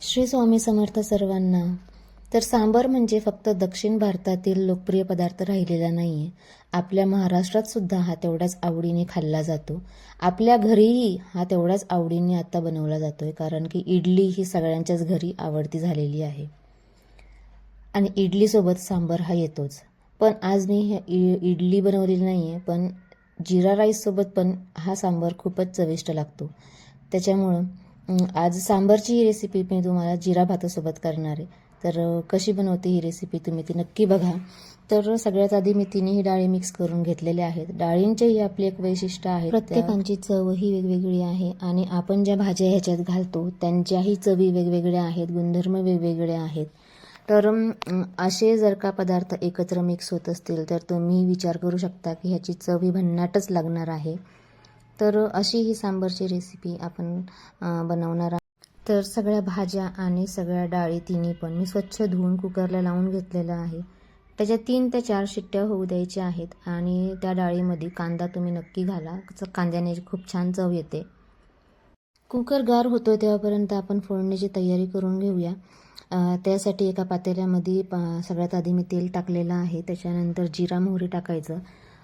श्री स्वामी समर्थ सर्वांना. तर सांबर म्हणजे फक्त दक्षिण भारतातील लोकप्रिय पदार्थ राहिलेला नाही आहे. आपल्या महाराष्ट्रात सुद्धा हा तेवढ्याच आवडीने खाल्ला जातो. आपल्या घरीही हा तेवढ्याच आवडीने आता बनवला जातोय, कारण की इडली ही सगळ्यांच्याच घरी आवडती झालेली आहे आणि इडलीसोबत सांबर हा येतोच. पण आज मी इडली बनवलेली नाही आहे, पण जिरा राईससोबत पण हा सांबर खूपच चविष्ट लागतो. त्याच्यामुळं आज सांबरची ही रेसिपी मी तुम्हाला जिरा भातासोबत करणार आहे. तर कशी बनवते ही रेसिपी तुम्ही ती नक्की बघा. तर सगळ्यात आधी मी तिन्ही डाळी मिक्स करून घेतलेल्या आहेत. डाळींचेही आपले एक वैशिष्ट्य आहे, प्रत्येकांची चव ही वेगवेगळी आहे आणि आपण ज्या भाज्या ह्याच्यात घालतो त्यांच्याही चवी वेगवेगळ्या आहेत, गुणधर्म वेगवेगळे आहेत. तर असे जर का पदार्थ एकत्र मिक्स होत असतील तर तुम्ही विचार करू शकता की ह्याची चव ही भन्नाटच लागणार आहे. तर अशी ही सांबरची रेसिपी आपण बनवणार आहे. तर सगळ्या भाज्या आणि सगळ्या डाळी तिन्ही पण मी स्वच्छ धुवून कुकरला लावून घेतलेलं आहे. त्याच्या 3 ते 4 शिट्ट्या होऊ द्यायच्या आहेत आणि त्या डाळीमध्ये कांदा तुम्ही नक्की घाला. कांद्याने खूप छान चव येते. कुकर गार होतो तेव्हापर्यंत आपण फोडणीची तयारी करून घेऊया. त्यासाठी एका पातेल्यामध्ये सगळ्यात आधी मी तेल टाकलेलं आहे. त्याच्यानंतर जिरा मोहरी टाकायचं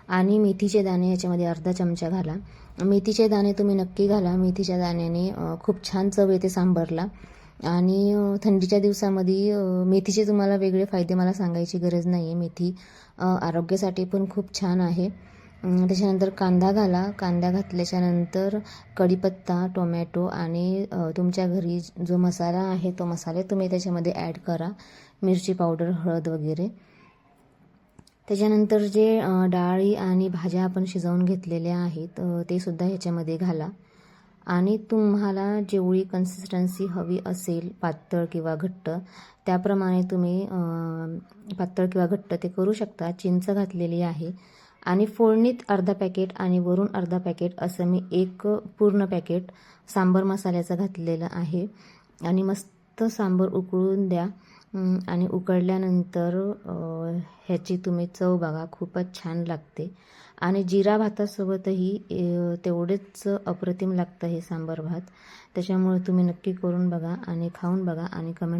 आणि मेथीचे दाणे याच्यामध्ये अर्धा चमचा घाला. मेथीचे दाणे तुम्ही नक्की घाला. मेथीच्या दाण्याने खूप छान चव येते सांबरला. आणि थंडीच्या दिवसामध्ये मेथीचे तुम्हाला वेगळे फायदे मला सांगायची गरज नाही आहे. मेथी आरोग्यासाठी पण खूप छान आहे. त्याच्यानंतर कांदा घाला. कांदा घातल्याच्यानंतर कढीपत्ता, टोमॅटो आणि तुमच्या घरी जो मसाला आहे तो मसाले तुम्ही त्याच्यामध्ये ॲड करा. मिरची पावडर, हळद वगैरे. त्याच्यानंतर जे डाळी आणि भाज्या आपण शिजवून घेतलेल्या आहेत ते सुद्धा ह्याच्यामध्ये घाला आणि तुम्हाला जेवढी कन्सिस्टन्सी हवी असेल, पातळ किंवा घट्ट, त्याप्रमाणे तुम्ही पातळ किंवा घट्ट ते करू शकता. चिंच घातलेली आहे आणि फोडणीत अर्धा पॅकेट आणि वरून अर्धा पॅकेट असं मी एक पूर्ण पॅकेट सांबर मसाल्याचं घातलेलं आहे. आणि मस्त सांबर उकळून द्या आणि उकळल्यानंतर ह्याची तुम्ही चव बघा, खूपच छान लागते. आणि जिरा भातासोबतही तेवढेच अप्रतिम लागतं हे सांबर भात. त्याच्यामुळे तुम्ही नक्की करून बघा आणि खाऊन बघा आणि कमेंट